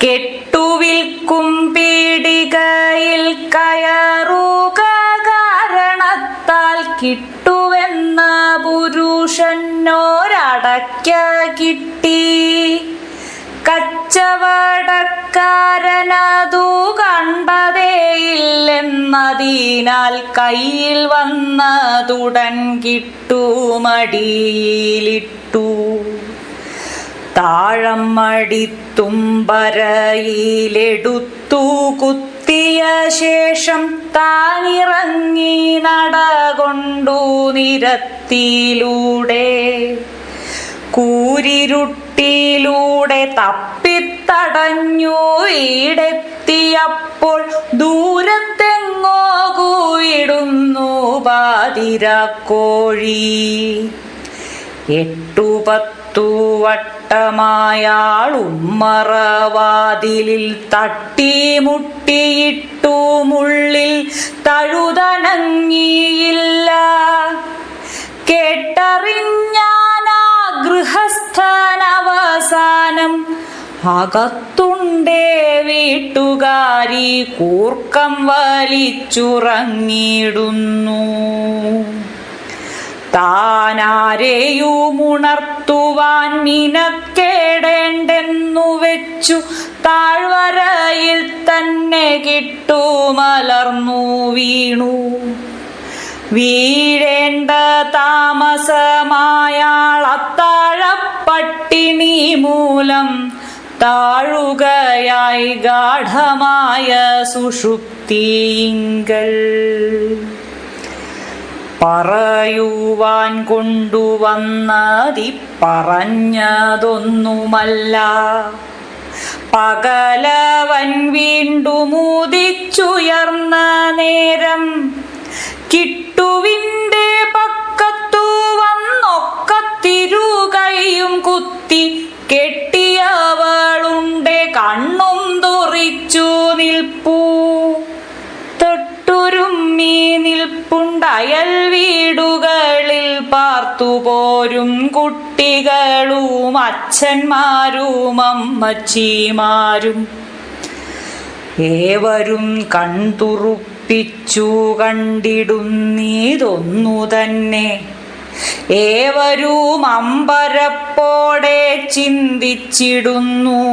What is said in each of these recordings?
കെട്ടുവിൽക്കും പീടികയിൽ കയറുക കാരണത്താൽ കിട്ടുവെന്ന പുരുഷനോരടയ്ക്ക കിട്ടി. കച്ചവടക്കാരനതു കണ്ടതേയില്ലെന്നതിനാൽ കയ്യിൽ വന്നതുടൻ കിട്ടുമടിയിലിട്ടു. താഴമടിത്തുമ്പരയിലെടുത്തു കുത്തിയ ശേഷം താനിറങ്ങി നടകൊണ്ടു നിരത്തിലൂടെ. കൂരിരുട്ടിലൂടെ തപ്പിത്തടഞ്ഞു ഈടെത്തിയപ്പോൾ ദൂരത്തെങ്ങോ കൂയിടുന്നു പാതിരാക്കോഴി. 8-10 വട്ടമായാളുമ്മറവാതിലിൽ തട്ടിമുട്ടിയിട്ടു മുള്ളിൽ തഴുതനങ്ങിയില്ല. കേട്ടറിഞ്ഞാനാ ഗൃഹസ്ഥനവസാനം അകത്തുണ്ടേ വീട്ടുകാരി കൂർക്കം വലിച്ചുറങ്ങിടുന്നു. താനാരെയുമുണർത്തുവാൻ മിനക്കേടേണ്ടെന്നു വെച്ചു താഴ്വരയിൽ തന്നെ കിട്ടുമലർന്നു വീണു. വീഴേണ്ട താമസമായാളത്താഴപ്പട്ടിണി മൂലം താഴുകയായി ഗാഢമായ സുഷുപ്തിയിങ്കൽ. പറയുവാൻ കൊണ്ടുവന്നതി പറഞ്ഞതൊന്നുമല്ല. പകലവൻ വീണ്ടും ഉദിച്ചുയർന്ന നേരം കിട്ടുവിൻ്റെ പക്കത്തു വന്നൊക്കത്തിരുകൈയും കുത്തി കെട്ടിയവളുടെ കണ്ണും തുറിച്ചു നിൽപ്പൂ. തൊട്ടുരുമ്മി നിൽപ്പുണ്ടയൽ വീടുകളിൽ പാർത്തുപോരും കുട്ടികളും അച്ഛന്മാരും അമ്മച്ചിമാരും. ഏവരും കൺതുറുപ്പിച്ചു കണ്ടിടുന്നീതൊന്നു തന്നെ. ഏവരും അമ്പരപ്പോടെ ചിന്തിച്ചിടുന്നു.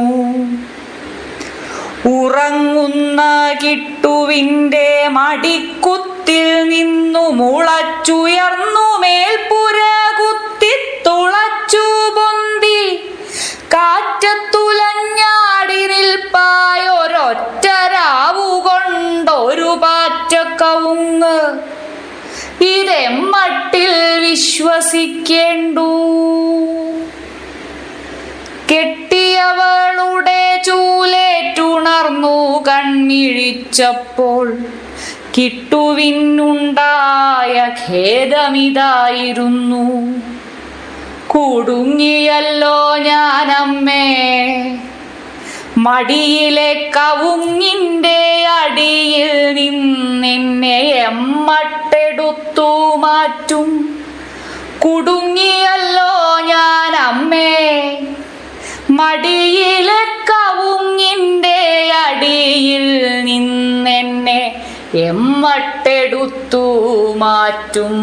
ഉറങ്ങുന്ന കിട്ടുവിൻ്റെ മടിക്കുത്തിൽ നിന്നു മുളച്ചുയർന്നു മേൽപ്പുര കുത്തി തുളച്ചു പൊന്തി കാറ്റത്തുലഞ്ഞാടി നിൽപ്പായൊരൊറ്റരാവുകൊണ്ടൊരു പാറ്റക്കവുങ്ങ്. ഇതെമ്മട്ടിൽ വിശ്വസിക്കേണ്ടു. കെട്ടിയവളുടെ ചൂലേറ്റുണർന്നു കൺമിഴിച്ചപ്പോൾ കിട്ടുവിനുണ്ടായ ഖേദമിതായിരുന്നു. കുടുങ്ങിയല്ലോ ഞാനമ്മേ. മടിയിലെ കവുങ്ങിൻ്റെ അടിയിൽ നിന്നെന്നെ എമ്മട്ടെടുത്തു മാറ്റും. കുടുങ്ങിയല്ലോ ഞാനമ്മേ. മടിയിലെ കവുങ്ങിൻ്റെ അടിയിൽ നിന്നെന്നെ എമ്മട്ടെടുത്തു മാറ്റും.